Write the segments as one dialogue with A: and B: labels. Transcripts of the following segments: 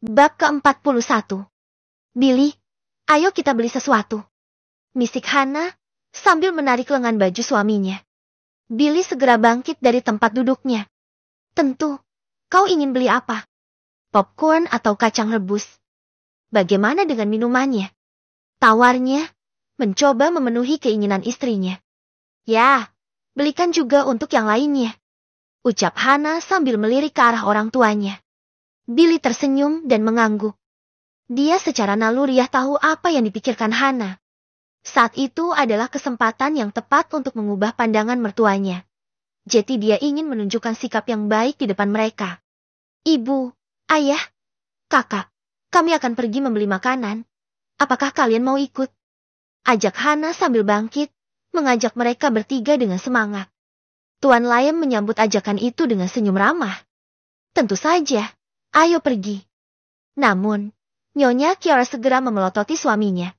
A: Bab ke-41. Billy, ayo kita beli sesuatu. Misik Hana sambil menarik lengan baju suaminya. Billy segera bangkit dari tempat duduknya. Tentu, kau ingin beli apa? Popcorn atau kacang rebus? Bagaimana dengan minumannya? Tawarnya, mencoba memenuhi keinginan istrinya. Ya, belikan juga untuk yang lainnya. Ucap Hana sambil melirik ke arah orang tuanya. Billy tersenyum dan mengangguk. Dia secara naluriah tahu apa yang dipikirkan Hana. Saat itu adalah kesempatan yang tepat untuk mengubah pandangan mertuanya. Jadi dia ingin menunjukkan sikap yang baik di depan mereka. Ibu, ayah, kakak, kami akan pergi membeli makanan. Apakah kalian mau ikut? Ajak Hana sambil bangkit, mengajak mereka bertiga dengan semangat. Tuan Liam menyambut ajakan itu dengan senyum ramah. Tentu saja. Ayo pergi. Namun, Nyonya Kiara segera memelototi suaminya,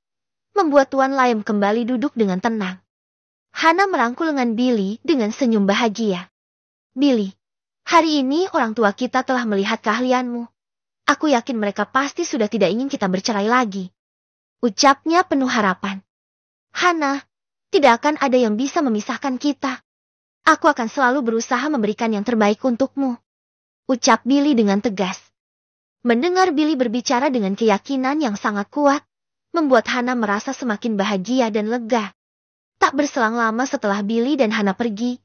A: membuat Tuan Liam kembali duduk dengan tenang. Hana merangkul lengan Billy dengan senyum bahagia. Billy, hari ini orang tua kita telah melihat keahlianmu. Aku yakin mereka pasti sudah tidak ingin kita bercerai lagi. Ucapnya penuh harapan. Hana, tidak akan ada yang bisa memisahkan kita. Aku akan selalu berusaha memberikan yang terbaik untukmu. Ucap Billy dengan tegas. Mendengar Billy berbicara dengan keyakinan yang sangat kuat, membuat Hana merasa semakin bahagia dan lega. Tak berselang lama setelah Billy dan Hana pergi,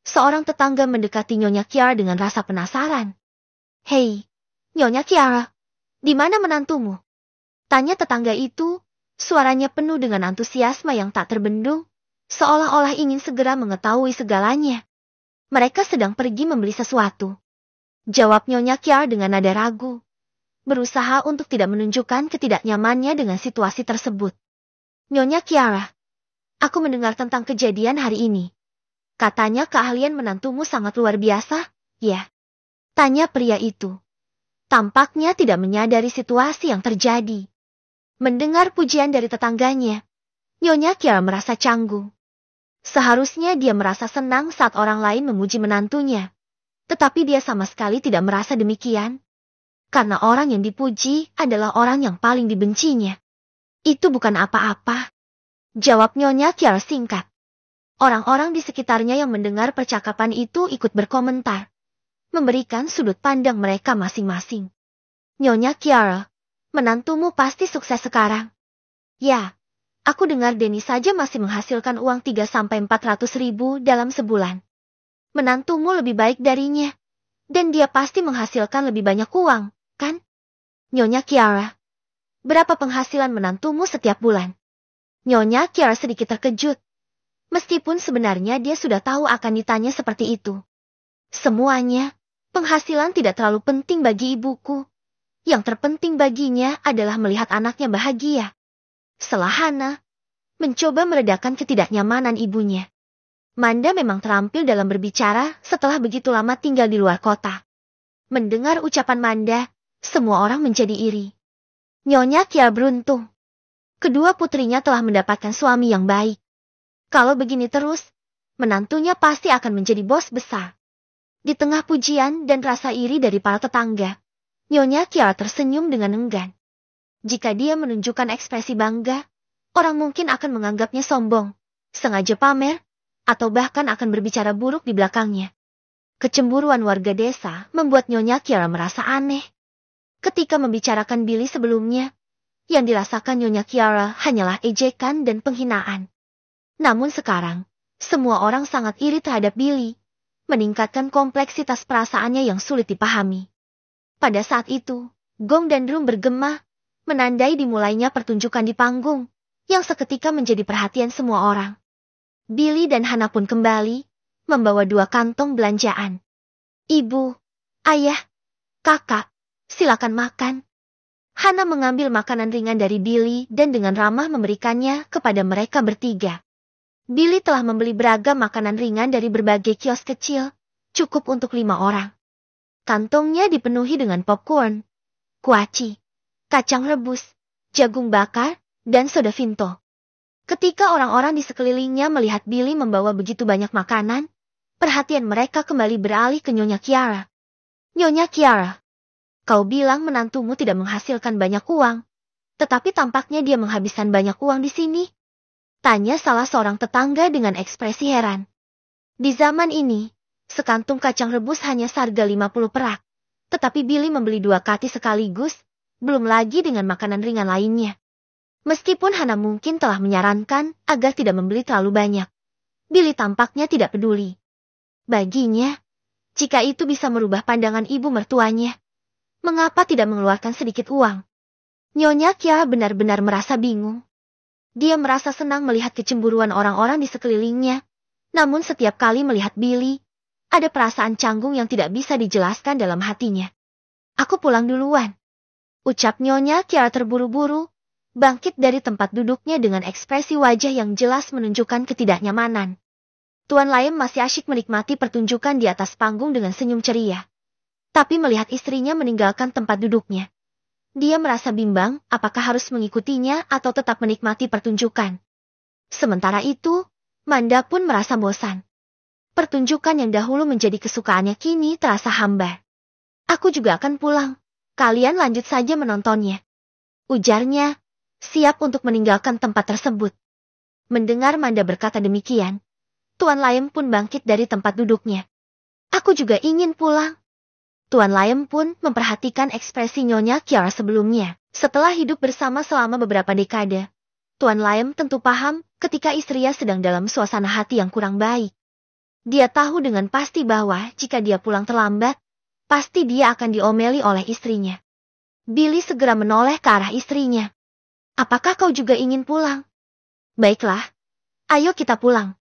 A: seorang tetangga mendekati Nyonya Kiara dengan rasa penasaran. Hei, Nyonya Kiara, di mana menantumu? Tanya tetangga itu, suaranya penuh dengan antusiasme yang tak terbendung, seolah-olah ingin segera mengetahui segalanya. Mereka sedang pergi membeli sesuatu. Jawab Nyonya Kiara dengan nada ragu, berusaha untuk tidak menunjukkan ketidaknyamannya dengan situasi tersebut. Nyonya Kiara, aku mendengar tentang kejadian hari ini. Katanya keahlian menantumu sangat luar biasa, ya? Tanya pria itu. Tampaknya tidak menyadari situasi yang terjadi. Mendengar pujian dari tetangganya, Nyonya Kiara merasa canggung. Seharusnya dia merasa senang saat orang lain memuji menantunya. Tetapi dia sama sekali tidak merasa demikian. Karena orang yang dipuji adalah orang yang paling dibencinya. Itu bukan apa-apa. Jawab Nyonya Kiara singkat. Orang-orang di sekitarnya yang mendengar percakapan itu ikut berkomentar. Memberikan sudut pandang mereka masing-masing. Nyonya Kiara, menantumu pasti sukses sekarang. Ya, aku dengar Denny saja masih menghasilkan uang 3-400 ribu dalam sebulan. Menantumu lebih baik darinya. Dan dia pasti menghasilkan lebih banyak uang, kan? Nyonya Kiara, berapa penghasilan menantumu setiap bulan? Nyonya Kiara sedikit terkejut. Meskipun sebenarnya dia sudah tahu akan ditanya seperti itu. Semuanya, penghasilan tidak terlalu penting bagi ibuku. Yang terpenting baginya adalah melihat anaknya bahagia. Setelah Hana mencoba meredakan ketidaknyamanan ibunya. Manda memang terampil dalam berbicara setelah begitu lama tinggal di luar kota. Mendengar ucapan Manda, semua orang menjadi iri. Nyonya Kiara beruntung. Kedua putrinya telah mendapatkan suami yang baik. Kalau begini terus, menantunya pasti akan menjadi bos besar. Di tengah pujian dan rasa iri dari para tetangga, Nyonya Kiara tersenyum dengan enggan. Jika dia menunjukkan ekspresi bangga, orang mungkin akan menganggapnya sombong, sengaja pamer, atau bahkan akan berbicara buruk di belakangnya. Kecemburuan warga desa membuat Nyonya Kiara merasa aneh. Ketika membicarakan Billy sebelumnya, yang dirasakan Nyonya Kiara hanyalah ejekan dan penghinaan. Namun sekarang, semua orang sangat iri terhadap Billy, meningkatkan kompleksitas perasaannya yang sulit dipahami. Pada saat itu, gong dan drum bergema, menandai dimulainya pertunjukan di panggung, yang seketika menjadi perhatian semua orang. Billy dan Hana pun kembali, membawa 2 kantong belanjaan. Ibu, ayah, kakak, silakan makan. Hana mengambil makanan ringan dari Billy dan dengan ramah memberikannya kepada mereka bertiga. Billy telah membeli beragam makanan ringan dari berbagai kios kecil, cukup untuk 5 orang. Kantongnya dipenuhi dengan popcorn, kuaci, kacang rebus, jagung bakar, dan soda Vinto. Ketika orang-orang di sekelilingnya melihat Billy membawa begitu banyak makanan, perhatian mereka kembali beralih ke Nyonya Kiara. Nyonya Kiara, Kau bilang menantumu tidak menghasilkan banyak uang, tetapi tampaknya dia menghabiskan banyak uang di sini. Tanya salah seorang tetangga dengan ekspresi heran. Di zaman ini, sekantung kacang rebus hanya seharga 50 perak. Tetapi Billy membeli 2 kati sekaligus, belum lagi dengan makanan ringan lainnya. Meskipun Hana mungkin telah menyarankan agar tidak membeli terlalu banyak, Billy tampaknya tidak peduli. Baginya, jika itu bisa merubah pandangan ibu mertuanya, mengapa tidak mengeluarkan sedikit uang? Nyonya Kia benar-benar merasa bingung. Dia merasa senang melihat kecemburuan orang-orang di sekelilingnya, namun setiap kali melihat Billy, ada perasaan canggung yang tidak bisa dijelaskan dalam hatinya. Aku pulang duluan, ucap Nyonya Kia terburu-buru, bangkit dari tempat duduknya dengan ekspresi wajah yang jelas menunjukkan ketidaknyamanan. Tuan Layem masih asyik menikmati pertunjukan di atas panggung dengan senyum ceria. Tapi melihat istrinya meninggalkan tempat duduknya, dia merasa bimbang apakah harus mengikutinya atau tetap menikmati pertunjukan. Sementara itu, Manda pun merasa bosan. Pertunjukan yang dahulu menjadi kesukaannya kini terasa hambar. Aku juga akan pulang. Kalian lanjut saja menontonnya, ujarnya, siap untuk meninggalkan tempat tersebut. Mendengar Manda berkata demikian, Tuan Layem pun bangkit dari tempat duduknya. Aku juga ingin pulang. Tuan Layem pun memperhatikan ekspresi Nyonya Kiara sebelumnya. Setelah hidup bersama selama beberapa dekade, Tuan Layem tentu paham ketika istrinya sedang dalam suasana hati yang kurang baik. Dia tahu dengan pasti bahwa jika dia pulang terlambat, pasti dia akan diomeli oleh istrinya. Billy segera menoleh ke arah istrinya. Apakah kau juga ingin pulang? Baiklah, ayo kita pulang,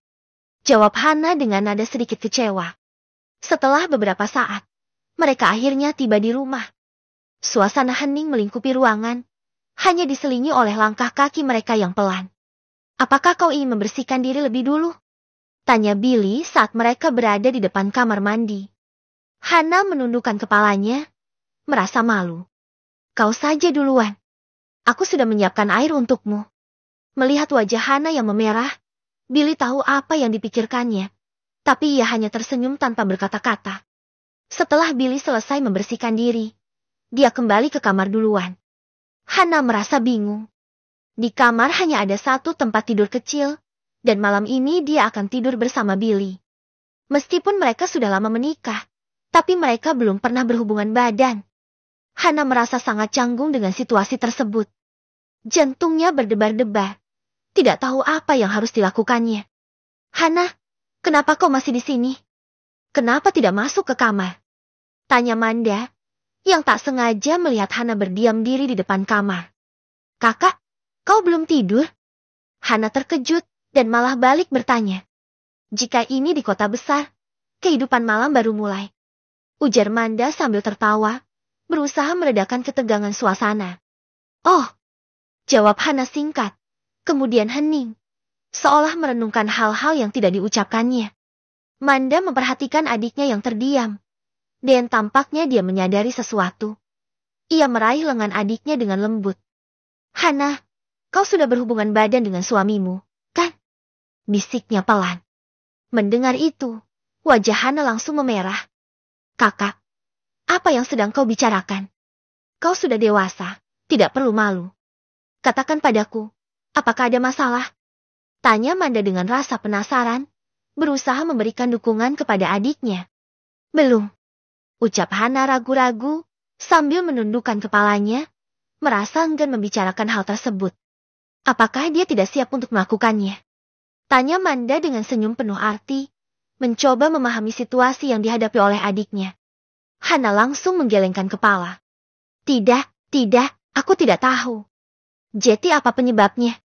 A: jawab Hana dengan nada sedikit kecewa. Setelah beberapa saat, mereka akhirnya tiba di rumah. Suasana hening melingkupi ruangan, hanya diselingi oleh langkah kaki mereka yang pelan. Apakah kau ingin membersihkan diri lebih dulu? Tanya Billy saat mereka berada di depan kamar mandi. Hana menundukkan kepalanya, merasa malu. Kau saja duluan. Aku sudah menyiapkan air untukmu. Melihat wajah Hana yang memerah, Billy tahu apa yang dipikirkannya, tapi ia hanya tersenyum tanpa berkata-kata. Setelah Billy selesai membersihkan diri, dia kembali ke kamar duluan. Hana merasa bingung. Di kamar hanya ada satu tempat tidur kecil, dan malam ini dia akan tidur bersama Billy. Meskipun mereka sudah lama menikah, tapi mereka belum pernah berhubungan badan. Hana merasa sangat canggung dengan situasi tersebut. Jantungnya berdebar-debar, tidak tahu apa yang harus dilakukannya. Hana, kenapa kau masih di sini? Kenapa tidak masuk ke kamar? Tanya Manda, yang tak sengaja melihat Hana berdiam diri di depan kamar. Kakak, kau belum tidur? Hana terkejut dan malah balik bertanya. Jika ini di kota besar, kehidupan malam baru mulai, ujar Manda sambil tertawa, berusaha meredakan ketegangan suasana. Oh, jawab Hana singkat, kemudian hening, seolah merenungkan hal-hal yang tidak diucapkannya. Manda memperhatikan adiknya yang terdiam. Dan tampaknya dia menyadari sesuatu. Ia meraih lengan adiknya dengan lembut. Hana, kau sudah berhubungan badan dengan suamimu, kan? Bisiknya pelan. Mendengar itu, wajah Hana langsung memerah. Kakak, apa yang sedang kau bicarakan? Kau sudah dewasa, tidak perlu malu. Katakan padaku, apakah ada masalah? Tanya Manda dengan rasa penasaran, berusaha memberikan dukungan kepada adiknya. Belum. Ucap Hana ragu-ragu, sambil menundukkan kepalanya, merasa enggan membicarakan hal tersebut. Apakah dia tidak siap untuk melakukannya? Tanya Manda dengan senyum penuh arti, mencoba memahami situasi yang dihadapi oleh adiknya. Hana langsung menggelengkan kepala. Tidak, aku tidak tahu. Jadi apa penyebabnya?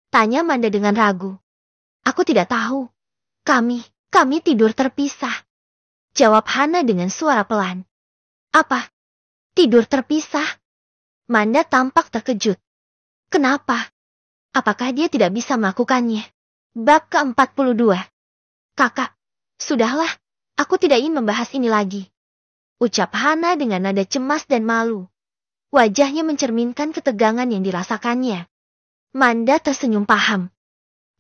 A: Tanya Manda dengan ragu. Aku tidak tahu. Kami tidur terpisah. Jawab Hana dengan suara pelan. Apa? Tidur terpisah? Manda tampak terkejut. Kenapa? Apakah dia tidak bisa melakukannya? Bab ke-42. Kakak, sudahlah, aku tidak ingin membahas ini lagi. Ucap Hana dengan nada cemas dan malu. Wajahnya mencerminkan ketegangan yang dirasakannya. Manda tersenyum paham.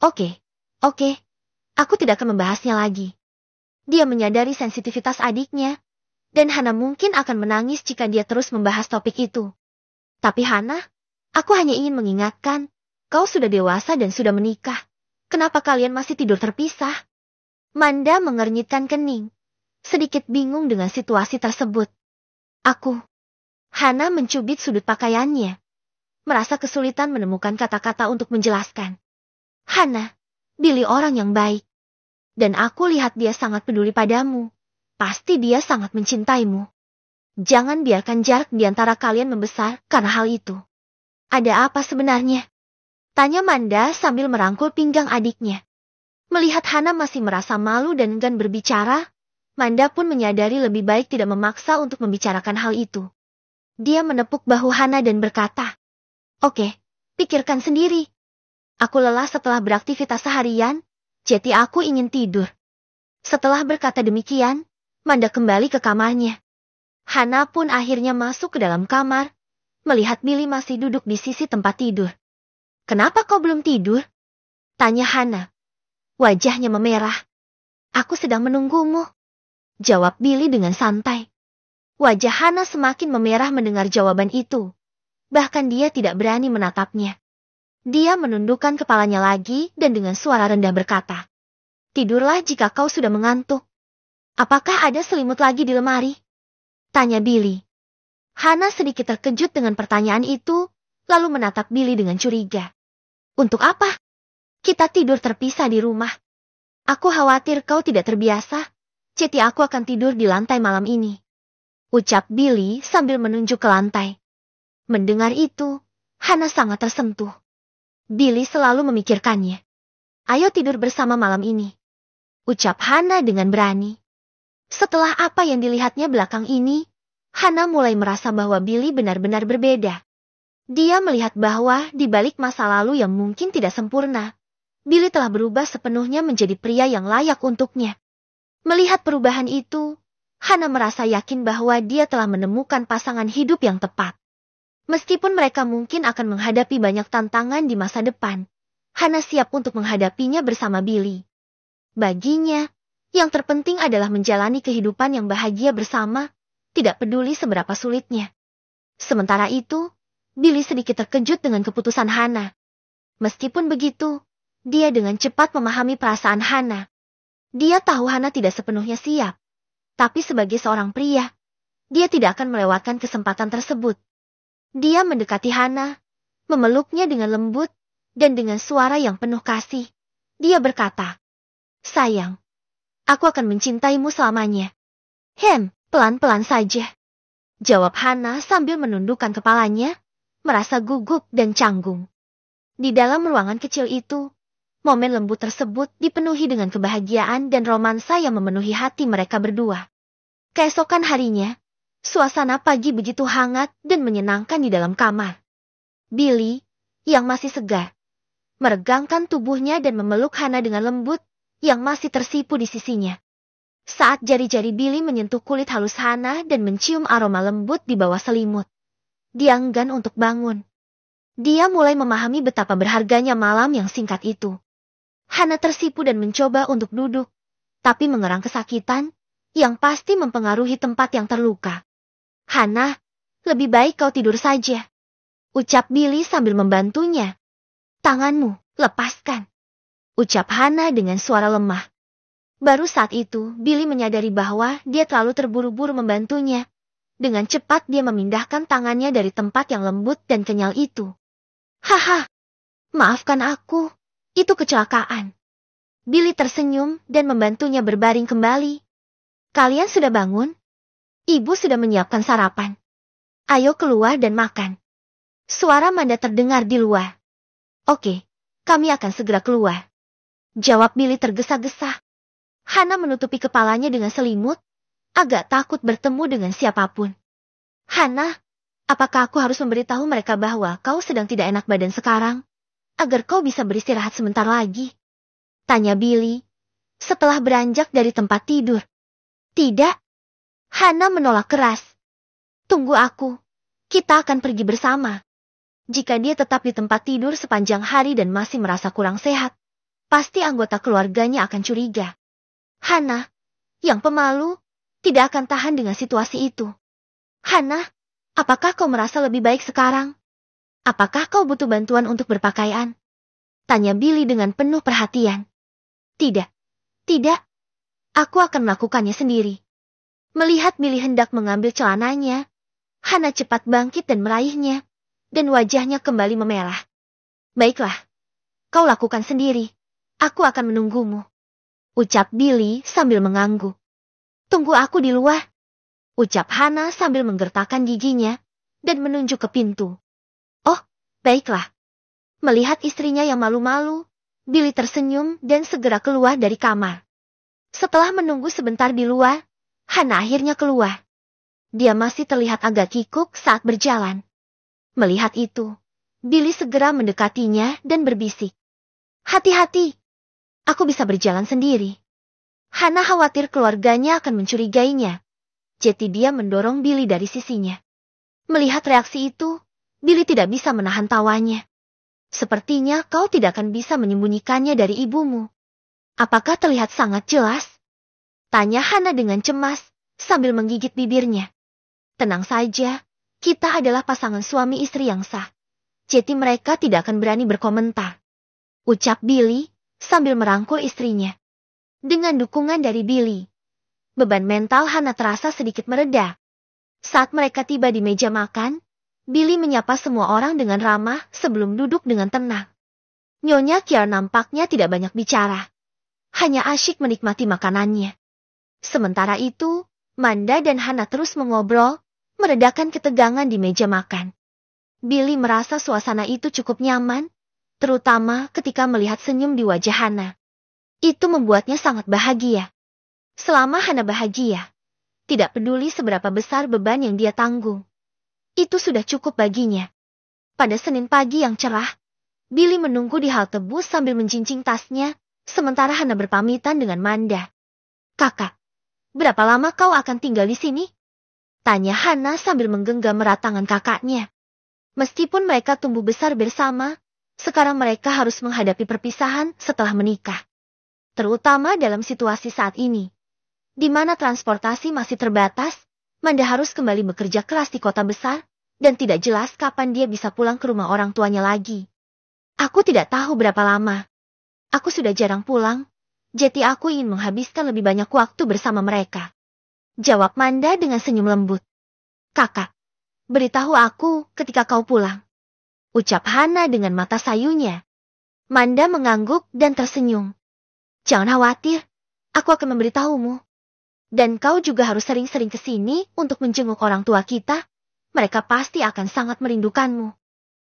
A: Oke, aku tidak akan membahasnya lagi. Dia menyadari sensitivitas adiknya, dan Hana mungkin akan menangis jika dia terus membahas topik itu. Tapi Hana, aku hanya ingin mengingatkan, kau sudah dewasa dan sudah menikah. Kenapa kalian masih tidur terpisah? Manda mengernyitkan kening, sedikit bingung dengan situasi tersebut. Hana mencubit sudut pakaiannya, merasa kesulitan menemukan kata-kata untuk menjelaskan. Hana, Billy orang yang baik. Dan aku lihat dia sangat peduli padamu. Pasti dia sangat mencintaimu. Jangan biarkan jarak di antara kalian membesar karena hal itu. Ada apa sebenarnya? Tanya Manda sambil merangkul pinggang adiknya. Melihat Hana masih merasa malu dan enggan berbicara, Manda pun menyadari lebih baik tidak memaksa untuk membicarakan hal itu. Dia menepuk bahu Hana dan berkata, "Oke, pikirkan sendiri. Aku lelah setelah beraktivitas seharian, jadi aku ingin tidur." Setelah berkata demikian, Manda kembali ke kamarnya. Hana pun akhirnya masuk ke dalam kamar, melihat Billy masih duduk di sisi tempat tidur. "Kenapa kau belum tidur?" tanya Hana. Wajahnya memerah. "Aku sedang menunggumu," jawab Billy dengan santai. Wajah Hana semakin memerah mendengar jawaban itu. Bahkan dia tidak berani menatapnya. Dia menundukkan kepalanya lagi dan dengan suara rendah berkata, "Tidurlah jika kau sudah mengantuk." "Apakah ada selimut lagi di lemari?" tanya Billy. Hana sedikit terkejut dengan pertanyaan itu, lalu menatap Billy dengan curiga. "Untuk apa? Kita tidur terpisah di rumah. Aku khawatir kau tidak terbiasa, jadi aku akan tidur di lantai malam ini," ucap Billy sambil menunjuk ke lantai. Mendengar itu, Hana sangat tersentuh. Billy selalu memikirkannya. "Ayo tidur bersama malam ini," ucap Hana dengan berani. Setelah apa yang dilihatnya belakang ini, Hana mulai merasa bahwa Billy benar-benar berbeda. Dia melihat bahwa di balik masa lalu yang mungkin tidak sempurna, Billy telah berubah sepenuhnya menjadi pria yang layak untuknya. Melihat perubahan itu, Hana merasa yakin bahwa dia telah menemukan pasangan hidup yang tepat. Meskipun mereka mungkin akan menghadapi banyak tantangan di masa depan, Hana siap untuk menghadapinya bersama Billy. Baginya, yang terpenting adalah menjalani kehidupan yang bahagia bersama, tidak peduli seberapa sulitnya. Sementara itu, Billy sedikit terkejut dengan keputusan Hana. Meskipun begitu, dia dengan cepat memahami perasaan Hana. Dia tahu Hana tidak sepenuhnya siap. Tapi sebagai seorang pria, dia tidak akan melewatkan kesempatan tersebut. Dia mendekati Hana, memeluknya dengan lembut, dan dengan suara yang penuh kasih. Dia berkata, "Sayang, aku akan mencintaimu selamanya." Pelan-pelan saja," jawab Hana sambil menundukkan kepalanya, merasa gugup dan canggung. Di dalam ruangan kecil itu, momen lembut tersebut dipenuhi dengan kebahagiaan dan romansa yang memenuhi hati mereka berdua. Keesokan harinya, suasana pagi begitu hangat dan menyenangkan di dalam kamar. Billy, yang masih segar, meregangkan tubuhnya dan memeluk Hana dengan lembut, yang masih tersipu di sisinya. Saat jari-jari Billy menyentuh kulit halus Hana dan mencium aroma lembut di bawah selimut, dia enggan untuk bangun. Dia mulai memahami betapa berharganya malam yang singkat itu. Hana tersipu dan mencoba untuk duduk, tapi mengerang kesakitan, yang pasti mempengaruhi tempat yang terluka. "Hana, lebih baik kau tidur saja," ucap Billy sambil membantunya. "Tanganmu, lepaskan," ucap Hana dengan suara lemah. Baru saat itu, Billy menyadari bahwa dia terlalu terburu-buru membantunya. Dengan cepat dia memindahkan tangannya dari tempat yang lembut dan kenyal itu. "Haha, maafkan aku, itu kecelakaan." Billy tersenyum dan membantunya berbaring kembali. "Kalian sudah bangun? Ibu sudah menyiapkan sarapan. Ayo keluar dan makan." Suara Manda terdengar di luar. "Oke, kami akan segera keluar," jawab Billy tergesa-gesa. Hana menutupi kepalanya dengan selimut, agak takut bertemu dengan siapapun. "Hana, apakah aku harus memberitahu mereka bahwa kau sedang tidak enak badan sekarang, agar kau bisa beristirahat sebentar lagi?" tanya Billy, setelah beranjak dari tempat tidur. "Tidak." Hana menolak keras. "Tunggu aku, kita akan pergi bersama." Jika dia tetap di tempat tidur sepanjang hari dan masih merasa kurang sehat, pasti anggota keluarganya akan curiga. Hana, yang pemalu, tidak akan tahan dengan situasi itu. Hana, apakah kau merasa lebih baik sekarang? Apakah kau butuh bantuan untuk berpakaian? Tanya Billy dengan penuh perhatian. Tidak, tidak. Aku akan melakukannya sendiri. Melihat Billy hendak mengambil celananya, Hana cepat bangkit dan meraihnya, dan wajahnya kembali memerah. Baiklah, kau lakukan sendiri. Aku akan menunggumu. Ucap Billy sambil mengangguk. Tunggu aku di luar. Ucap Hana sambil menggertakkan giginya, dan menunjuk ke pintu. Oh, baiklah. Melihat istrinya yang malu-malu, Billy tersenyum dan segera keluar dari kamar. Setelah menunggu sebentar di luar, Hana akhirnya keluar. Dia masih terlihat agak kikuk saat berjalan. Melihat itu, Billy segera mendekatinya dan berbisik. Hati-hati, aku bisa berjalan sendiri. Hana khawatir keluarganya akan mencurigainya. Jadi dia mendorong Billy dari sisinya. Melihat reaksi itu, Billy tidak bisa menahan tawanya. Sepertinya kau tidak akan bisa menyembunyikannya dari ibumu. Apakah terlihat sangat jelas? Tanya Hana dengan cemas, sambil menggigit bibirnya. Tenang saja, kita adalah pasangan suami istri yang sah. Jadi mereka tidak akan berani berkomentar. Ucap Billy, sambil merangkul istrinya. Dengan dukungan dari Billy, beban mental Hana terasa sedikit mereda. Saat mereka tiba di meja makan, Billy menyapa semua orang dengan ramah sebelum duduk dengan tenang. Nyonya Kier nampaknya tidak banyak bicara. Hanya asyik menikmati makanannya. Sementara itu, Manda dan Hana terus mengobrol, meredakan ketegangan di meja makan. Billy merasa suasana itu cukup nyaman, terutama ketika melihat senyum di wajah Hana. Itu membuatnya sangat bahagia. Selama Hana bahagia, tidak peduli seberapa besar beban yang dia tanggung. Itu sudah cukup baginya. Pada Senin pagi yang cerah, Billy menunggu di halte bus sambil menjincing tasnya, sementara Hana berpamitan dengan Manda. Kakak, berapa lama kau akan tinggal di sini? Tanya Hana sambil menggenggam erat tangan kakaknya. Meskipun mereka tumbuh besar bersama, sekarang mereka harus menghadapi perpisahan setelah menikah. Terutama dalam situasi saat ini, di mana transportasi masih terbatas, Manda harus kembali bekerja keras di kota besar, dan tidak jelas kapan dia bisa pulang ke rumah orang tuanya lagi. Aku tidak tahu berapa lama. Aku sudah jarang pulang, jadi aku ingin menghabiskan lebih banyak waktu bersama mereka. Jawab Manda dengan senyum lembut. Kakak, beritahu aku ketika kau pulang. Ucap Hana dengan mata sayunya. Manda mengangguk dan tersenyum. Jangan khawatir, aku akan memberitahumu. Dan kau juga harus sering-sering ke sini untuk menjenguk orang tua kita. Mereka pasti akan sangat merindukanmu.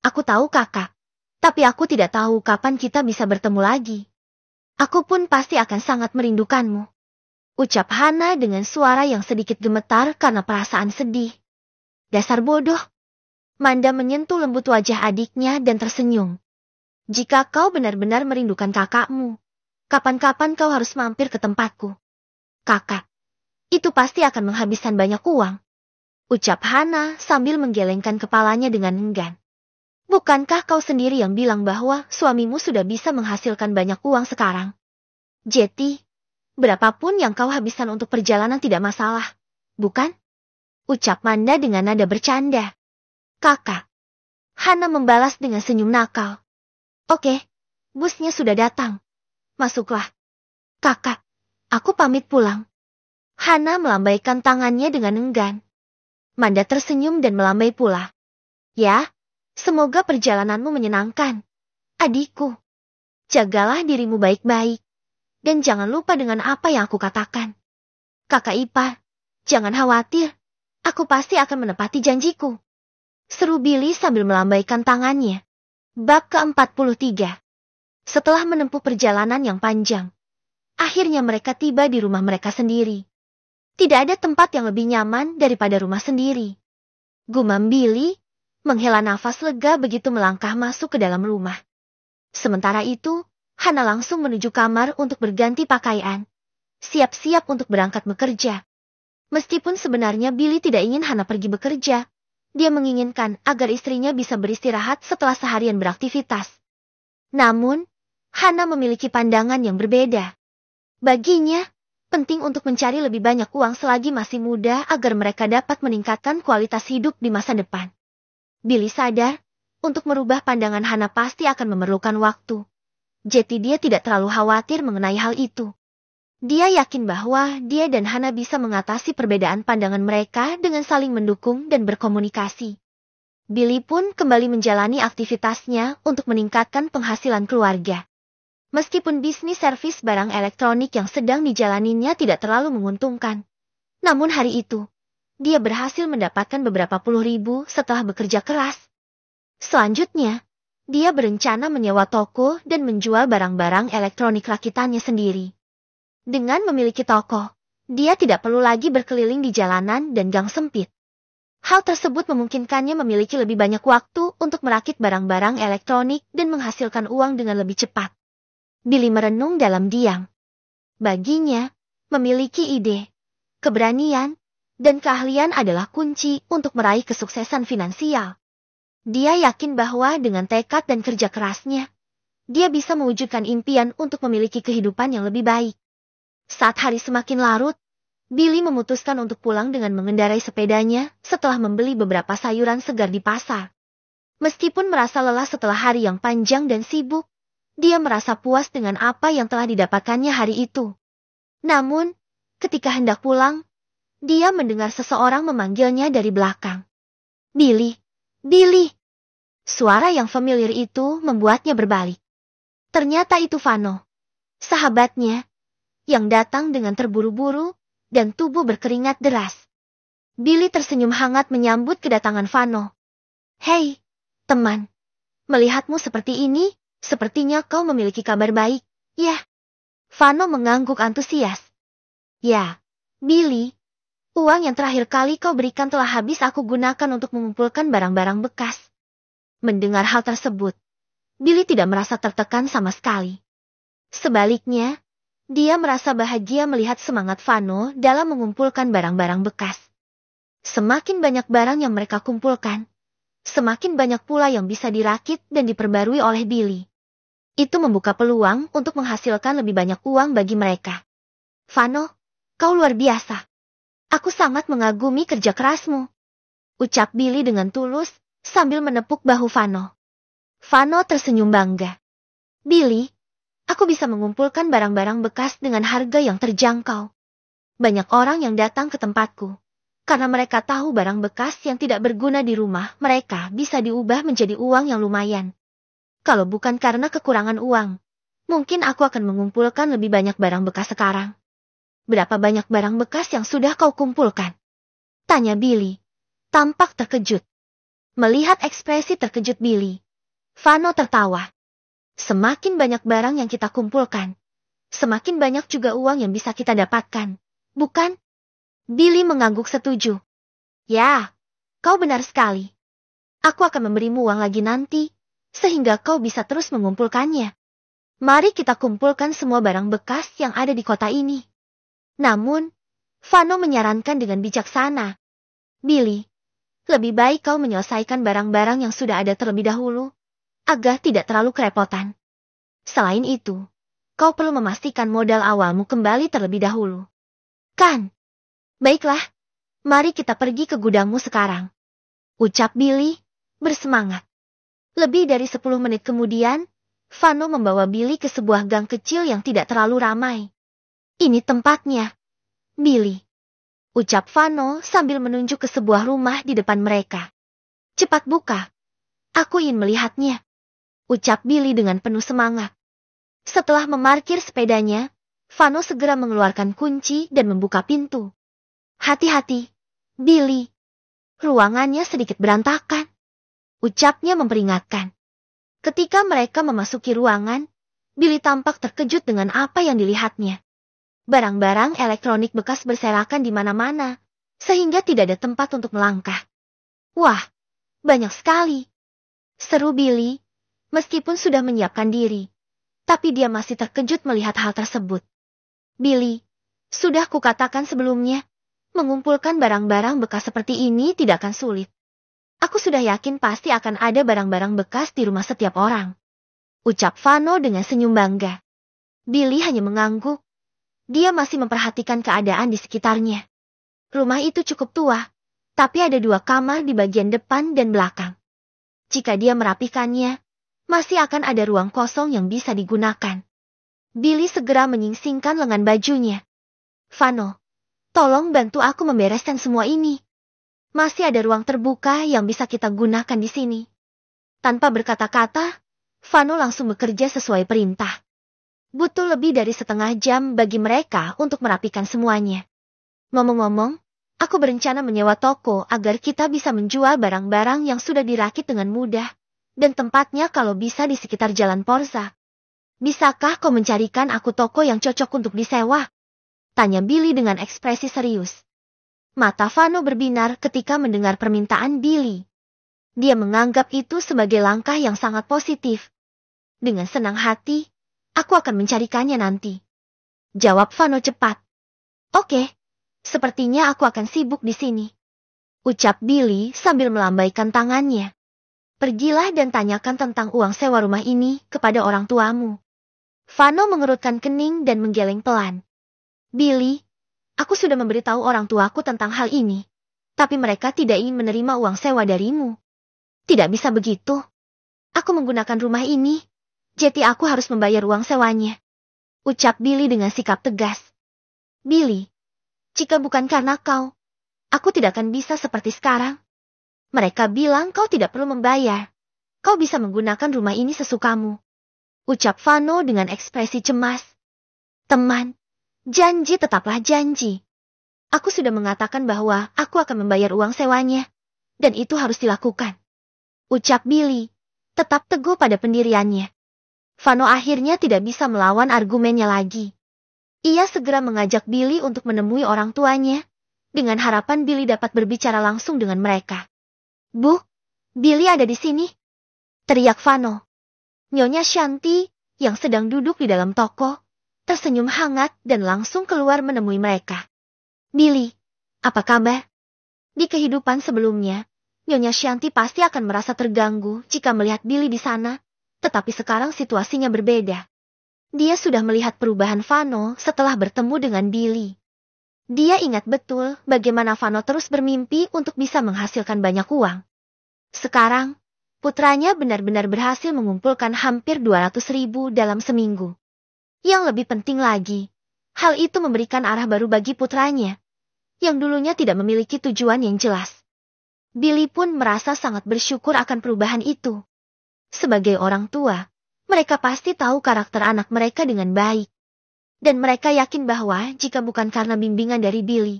A: Aku tahu kakak, tapi aku tidak tahu kapan kita bisa bertemu lagi. Aku pun pasti akan sangat merindukanmu. Ucap Hana dengan suara yang sedikit gemetar karena perasaan sedih. Dasar bodoh. Manda menyentuh lembut wajah adiknya dan tersenyum. Jika kau benar-benar merindukan kakakmu, kapan-kapan kau harus mampir ke tempatku. Kakak, itu pasti akan menghabiskan banyak uang. Ucap Hana sambil menggelengkan kepalanya dengan enggan. Bukankah kau sendiri yang bilang bahwa suamimu sudah bisa menghasilkan banyak uang sekarang? Jadi, berapapun yang kau habiskan untuk perjalanan tidak masalah, bukan? Ucap Manda dengan nada bercanda. Kakak. Hana membalas dengan senyum nakal. Oke, busnya sudah datang. Masuklah. Kakak, aku pamit pulang. Hana melambaikan tangannya dengan enggan. Manda tersenyum dan melambai pula. Ya, semoga perjalananmu menyenangkan. Adikku, jagalah dirimu baik-baik. Dan jangan lupa dengan apa yang aku katakan. Kakak ipar, jangan khawatir. Aku pasti akan menepati janjiku. Seru Billy sambil melambaikan tangannya. Bab ke-43. Setelah menempuh perjalanan yang panjang, akhirnya mereka tiba di rumah mereka sendiri. Tidak ada tempat yang lebih nyaman daripada rumah sendiri. Gumam Billy, menghela nafas lega begitu melangkah masuk ke dalam rumah. Sementara itu, Hana langsung menuju kamar untuk berganti pakaian. Siap-siap untuk berangkat bekerja. Meskipun sebenarnya Billy tidak ingin Hana pergi bekerja, dia menginginkan agar istrinya bisa beristirahat setelah seharian beraktivitas. Namun, Hana memiliki pandangan yang berbeda. Baginya, Penting untuk mencari lebih banyak uang selagi masih muda agar mereka dapat meningkatkan kualitas hidup di masa depan. Billy sadar, untuk merubah pandangan Hana pasti akan memerlukan waktu. Jadi dia tidak terlalu khawatir mengenai hal itu. Dia yakin bahwa dia dan Hana bisa mengatasi perbedaan pandangan mereka dengan saling mendukung dan berkomunikasi. Billy pun kembali menjalani aktivitasnya untuk meningkatkan penghasilan keluarga. Meskipun bisnis servis barang elektronik yang sedang dijalaninya tidak terlalu menguntungkan. Namun hari itu, dia berhasil mendapatkan beberapa puluh ribu setelah bekerja keras. Selanjutnya, dia berencana menyewa toko dan menjual barang-barang elektronik rakitannya sendiri. Dengan memiliki toko, dia tidak perlu lagi berkeliling di jalanan dan gang sempit. Hal tersebut memungkinkannya memiliki lebih banyak waktu untuk merakit barang-barang elektronik dan menghasilkan uang dengan lebih cepat. Billy merenung dalam diam. Baginya, memiliki ide, keberanian, dan keahlian adalah kunci untuk meraih kesuksesan finansial. Dia yakin bahwa dengan tekad dan kerja kerasnya, dia bisa mewujudkan impian untuk memiliki kehidupan yang lebih baik. Saat hari semakin larut, Billy memutuskan untuk pulang dengan mengendarai sepedanya setelah membeli beberapa sayuran segar di pasar. Meskipun merasa lelah setelah hari yang panjang dan sibuk, dia merasa puas dengan apa yang telah didapatkannya hari itu. Namun, ketika hendak pulang, dia mendengar seseorang memanggilnya dari belakang. Billy, Billy. Suara yang familiar itu membuatnya berbalik. Ternyata itu Vano, sahabatnya, yang datang dengan terburu-buru dan tubuh berkeringat deras. Billy tersenyum hangat menyambut kedatangan Vano. Hei, teman. Melihatmu seperti ini, sepertinya kau memiliki kabar baik, ya? Vano mengangguk antusias. Ya, Billy. Uang yang terakhir kali kau berikan telah habis aku gunakan untuk mengumpulkan barang-barang bekas. Mendengar hal tersebut, Billy tidak merasa tertekan sama sekali. Sebaliknya, dia merasa bahagia melihat semangat Vano dalam mengumpulkan barang-barang bekas. Semakin banyak barang yang mereka kumpulkan, semakin banyak pula yang bisa dirakit dan diperbarui oleh Billy. Itu membuka peluang untuk menghasilkan lebih banyak uang bagi mereka. Vano, kau luar biasa. Aku sangat mengagumi kerja kerasmu. Ucap Billy dengan tulus sambil menepuk bahu Vano. Vano tersenyum bangga. Billy, aku bisa mengumpulkan barang-barang bekas dengan harga yang terjangkau. Banyak orang yang datang ke tempatku, karena mereka tahu barang bekas yang tidak berguna di rumah mereka bisa diubah menjadi uang yang lumayan. Kalau bukan karena kekurangan uang, mungkin aku akan mengumpulkan lebih banyak barang bekas sekarang. Berapa banyak barang bekas yang sudah kau kumpulkan? Tanya Billy, tampak terkejut. Melihat ekspresi terkejut Billy, Vano tertawa. Semakin banyak barang yang kita kumpulkan, semakin banyak juga uang yang bisa kita dapatkan, bukan? Billy mengangguk setuju. Ya, kau benar sekali. Aku akan memberimu uang lagi nanti, sehingga kau bisa terus mengumpulkannya. Mari kita kumpulkan semua barang bekas yang ada di kota ini. Namun, Vano menyarankan dengan bijaksana. Billy, lebih baik kau menyelesaikan barang-barang yang sudah ada terlebih dahulu, agar tidak terlalu kerepotan. Selain itu, kau perlu memastikan modal awalmu kembali terlebih dahulu. Kan? Baiklah, mari kita pergi ke gudangmu sekarang. Ucap Billy, bersemangat. Lebih dari 10 menit kemudian, Vano membawa Billy ke sebuah gang kecil yang tidak terlalu ramai. Ini tempatnya, Billy. Ucap Vano sambil menunjuk ke sebuah rumah di depan mereka. Cepat buka. Aku ingin melihatnya. Ucap Billy dengan penuh semangat. Setelah memarkir sepedanya, Vano segera mengeluarkan kunci dan membuka pintu. Hati-hati, Billy. Ruangannya sedikit berantakan. Ucapnya memperingatkan. Ketika mereka memasuki ruangan, Billy tampak terkejut dengan apa yang dilihatnya. Barang-barang elektronik bekas berserakan di mana-mana, sehingga tidak ada tempat untuk melangkah. Wah, banyak sekali. Seru Billy, meskipun sudah menyiapkan diri. Tapi dia masih terkejut melihat hal tersebut. Billy, sudah kukatakan sebelumnya, mengumpulkan barang-barang bekas seperti ini tidak akan sulit. Aku sudah yakin pasti akan ada barang-barang bekas di rumah setiap orang. Ucap Vano dengan senyum bangga. Billy hanya mengangguk. Dia masih memperhatikan keadaan di sekitarnya. Rumah itu cukup tua, tapi ada 2 kamar di bagian depan dan belakang. Jika dia merapikannya, masih akan ada ruang kosong yang bisa digunakan. Billy segera menyingsingkan lengan bajunya. Vano, tolong bantu aku membereskan semua ini. Masih ada ruang terbuka yang bisa kita gunakan di sini. Tanpa berkata-kata, Vano langsung bekerja sesuai perintah. Butuh lebih dari setengah jam bagi mereka untuk merapikan semuanya. Ngomong-ngomong, aku berencana menyewa toko agar kita bisa menjual barang-barang yang sudah dirakit dengan mudah, dan tempatnya kalau bisa di sekitar Jalan Porza. Bisakah kau mencarikan aku toko yang cocok untuk disewa? Tanya Billy dengan ekspresi serius. Mata Vano berbinar ketika mendengar permintaan Billy. Dia menganggap itu sebagai langkah yang sangat positif. Dengan senang hati, aku akan mencarikannya nanti. Jawab Vano cepat. Oke, sepertinya aku akan sibuk di sini. Ucap Billy sambil melambaikan tangannya. Pergilah dan tanyakan tentang uang sewa rumah ini kepada orang tuamu. Vano mengerutkan kening dan menggeleng pelan. Billy, aku sudah memberitahu orang tuaku tentang hal ini, tapi mereka tidak ingin menerima uang sewa darimu. Tidak bisa begitu. Aku menggunakan rumah ini, jadi aku harus membayar uang sewanya. Ucap Billy dengan sikap tegas. Billy, jika bukan karena kau, aku tidak akan bisa seperti sekarang. Mereka bilang kau tidak perlu membayar. Kau bisa menggunakan rumah ini sesukamu. Ucap Vano dengan ekspresi cemas. Teman, janji tetaplah janji. Aku sudah mengatakan bahwa aku akan membayar uang sewanya, dan itu harus dilakukan. Ucap Billy, tetap teguh pada pendiriannya. Vano akhirnya tidak bisa melawan argumennya lagi. Ia segera mengajak Billy untuk menemui orang tuanya, dengan harapan Billy dapat berbicara langsung dengan mereka. Bu, Billy ada di sini. Teriak Vano. Nyonya Shanti, yang sedang duduk di dalam toko, tersenyum hangat dan langsung keluar menemui mereka. Billy, apa kabar? Di kehidupan sebelumnya, Nyonya Shanti pasti akan merasa terganggu jika melihat Billy di sana. Tetapi sekarang situasinya berbeda. Dia sudah melihat perubahan Vano setelah bertemu dengan Billy. Dia ingat betul bagaimana Vano terus bermimpi untuk bisa menghasilkan banyak uang. Sekarang, putranya benar-benar berhasil mengumpulkan hampir 200.000 dalam seminggu. Yang lebih penting lagi, hal itu memberikan arah baru bagi putranya, yang dulunya tidak memiliki tujuan yang jelas. Billy pun merasa sangat bersyukur akan perubahan itu. Sebagai orang tua, mereka pasti tahu karakter anak mereka dengan baik. Dan mereka yakin bahwa jika bukan karena bimbingan dari Billy,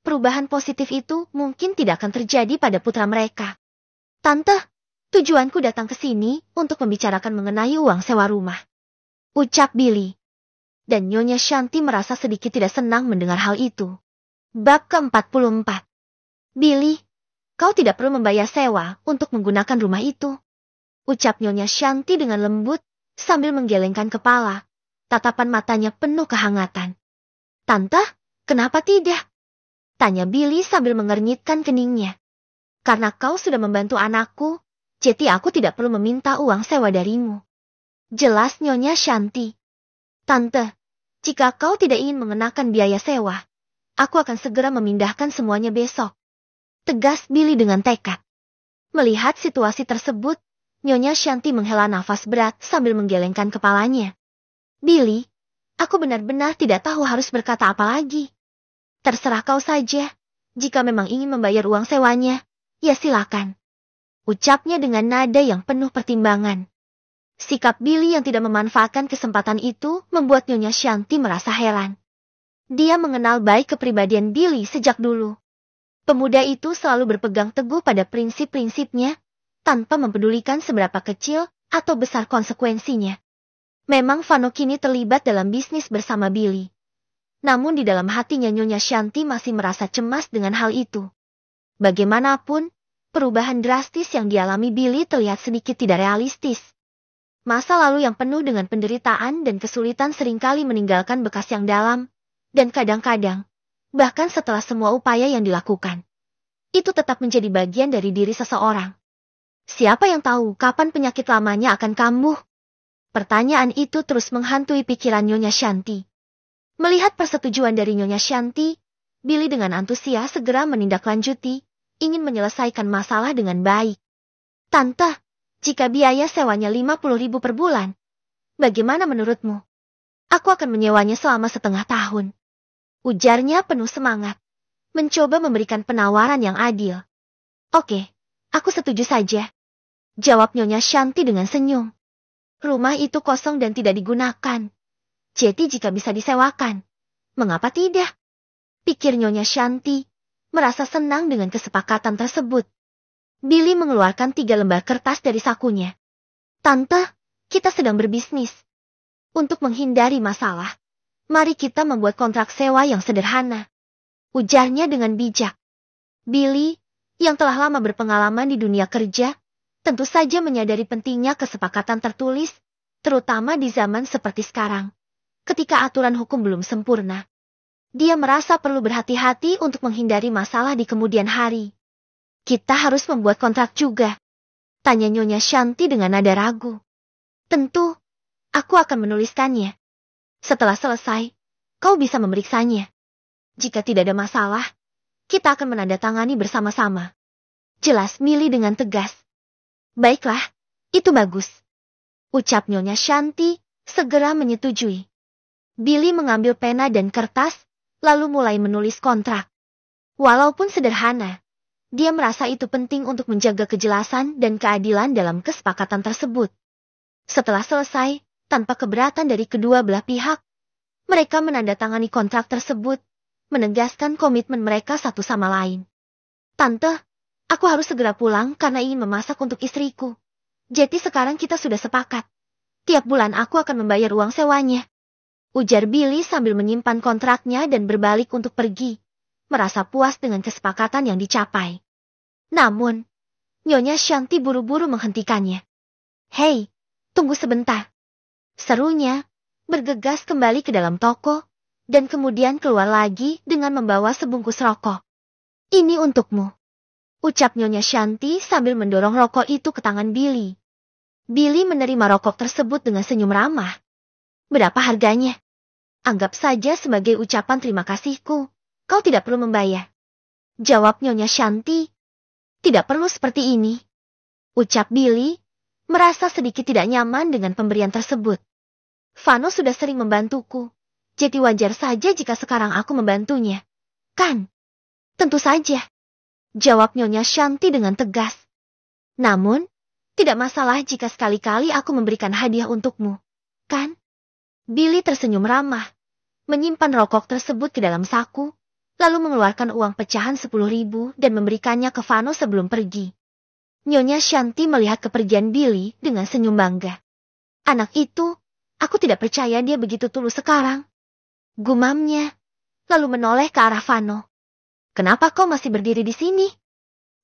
A: perubahan positif itu mungkin tidak akan terjadi pada putra mereka. Tante, tujuanku datang ke sini untuk membicarakan mengenai uang sewa rumah. Ucap Billy. Dan Nyonya Shanti merasa sedikit tidak senang mendengar hal itu. Bab ke-44. Billy, kau tidak perlu membayar sewa untuk menggunakan rumah itu. Ucap Nyonya Shanti dengan lembut, sambil menggelengkan kepala. Tatapan matanya penuh kehangatan. Tante, kenapa tidak? Tanya Billy sambil mengernyitkan keningnya. Karena kau sudah membantu anakku, jadi aku tidak perlu meminta uang sewa darimu. Jelas Nyonya Shanti. Tante, jika kau tidak ingin mengenakan biaya sewa, aku akan segera memindahkan semuanya besok. Tegas Billy dengan tekad. Melihat situasi tersebut, Nyonya Shanti menghela nafas berat sambil menggelengkan kepalanya. Billy, aku benar-benar tidak tahu harus berkata apa lagi. Terserah kau saja, jika memang ingin membayar uang sewanya, ya silakan. Ucapnya dengan nada yang penuh pertimbangan. Sikap Billy yang tidak memanfaatkan kesempatan itu membuat Nyonya Shanti merasa heran. Dia mengenal baik kepribadian Billy sejak dulu. Pemuda itu selalu berpegang teguh pada prinsip-prinsipnya, tanpa mempedulikan seberapa kecil atau besar konsekuensinya. Memang Vano kini terlibat dalam bisnis bersama Billy. Namun di dalam hatinya Nyonya Shanti masih merasa cemas dengan hal itu. Bagaimanapun, perubahan drastis yang dialami Billy terlihat sedikit tidak realistis. Masa lalu yang penuh dengan penderitaan dan kesulitan seringkali meninggalkan bekas yang dalam, dan kadang-kadang, bahkan setelah semua upaya yang dilakukan, itu tetap menjadi bagian dari diri seseorang. Siapa yang tahu kapan penyakit lamanya akan kambuh? Pertanyaan itu terus menghantui pikiran Nyonya Shanti. Melihat persetujuan dari Nyonya Shanti, Billy dengan antusias segera menindaklanjuti, ingin menyelesaikan masalah dengan baik. Tante, jika biaya sewanya 50.000 per bulan, bagaimana menurutmu? Aku akan menyewanya selama setengah tahun. Ujarnya penuh semangat, mencoba memberikan penawaran yang adil. Oke, aku setuju saja. Jawab Nyonya Shanti dengan senyum. Rumah itu kosong dan tidak digunakan. Jadi jika bisa disewakan, mengapa tidak? Pikir Nyonya Shanti, merasa senang dengan kesepakatan tersebut. Billy mengeluarkan 3 lembar kertas dari sakunya. Tante, kita sedang berbisnis. Untuk menghindari masalah, mari kita membuat kontrak sewa yang sederhana. Ujarnya dengan bijak. Billy, yang telah lama berpengalaman di dunia kerja, tentu saja menyadari pentingnya kesepakatan tertulis, terutama di zaman seperti sekarang, ketika aturan hukum belum sempurna. Dia merasa perlu berhati-hati untuk menghindari masalah di kemudian hari. Kita harus membuat kontrak juga, tanya Nyonya Shanti dengan nada ragu. Tentu, aku akan menuliskannya. Setelah selesai, kau bisa memeriksanya. Jika tidak ada masalah, kita akan menandatangani bersama-sama. Jelas Billy dengan tegas. Baiklah, itu bagus. Ucap Nyonya Shanti, segera menyetujui. Billy mengambil pena dan kertas, lalu mulai menulis kontrak. Walaupun sederhana, dia merasa itu penting untuk menjaga kejelasan dan keadilan dalam kesepakatan tersebut. Setelah selesai, tanpa keberatan dari kedua belah pihak, mereka menandatangani kontrak tersebut, menegaskan komitmen mereka satu sama lain. Tante, aku harus segera pulang karena ingin memasak untuk istriku. Jadi sekarang kita sudah sepakat. Tiap bulan aku akan membayar uang sewanya. Ujar Billy sambil menyimpan kontraknya dan berbalik untuk pergi, merasa puas dengan kesepakatan yang dicapai. Namun, Nyonya Shanti buru-buru menghentikannya. Hei, tunggu sebentar. Serunya, bergegas kembali ke dalam toko, dan kemudian keluar lagi dengan membawa sebungkus rokok. Ini untukmu. Ucap Nyonya Shanti sambil mendorong rokok itu ke tangan Billy. Billy menerima rokok tersebut dengan senyum ramah. Berapa harganya? Anggap saja sebagai ucapan terima kasihku. Kau tidak perlu membayar. Jawab Nyonya Shanti. Tidak perlu seperti ini. Ucap Billy, merasa sedikit tidak nyaman dengan pemberian tersebut. Vano sudah sering membantuku. Jadi wajar saja jika sekarang aku membantunya. Kan? Tentu saja. Jawab Nyonya Shanti dengan tegas. Namun, tidak masalah jika sekali-kali aku memberikan hadiah untukmu. Kan? Billy tersenyum ramah, menyimpan rokok tersebut ke dalam saku, lalu mengeluarkan uang pecahan 10.000 dan memberikannya ke Vano sebelum pergi. Nyonya Shanti melihat kepergian Billy dengan senyum bangga. Anak itu, aku tidak percaya dia begitu tulus sekarang. Gumamnya, lalu menoleh ke arah Vano. Kenapa kau masih berdiri di sini?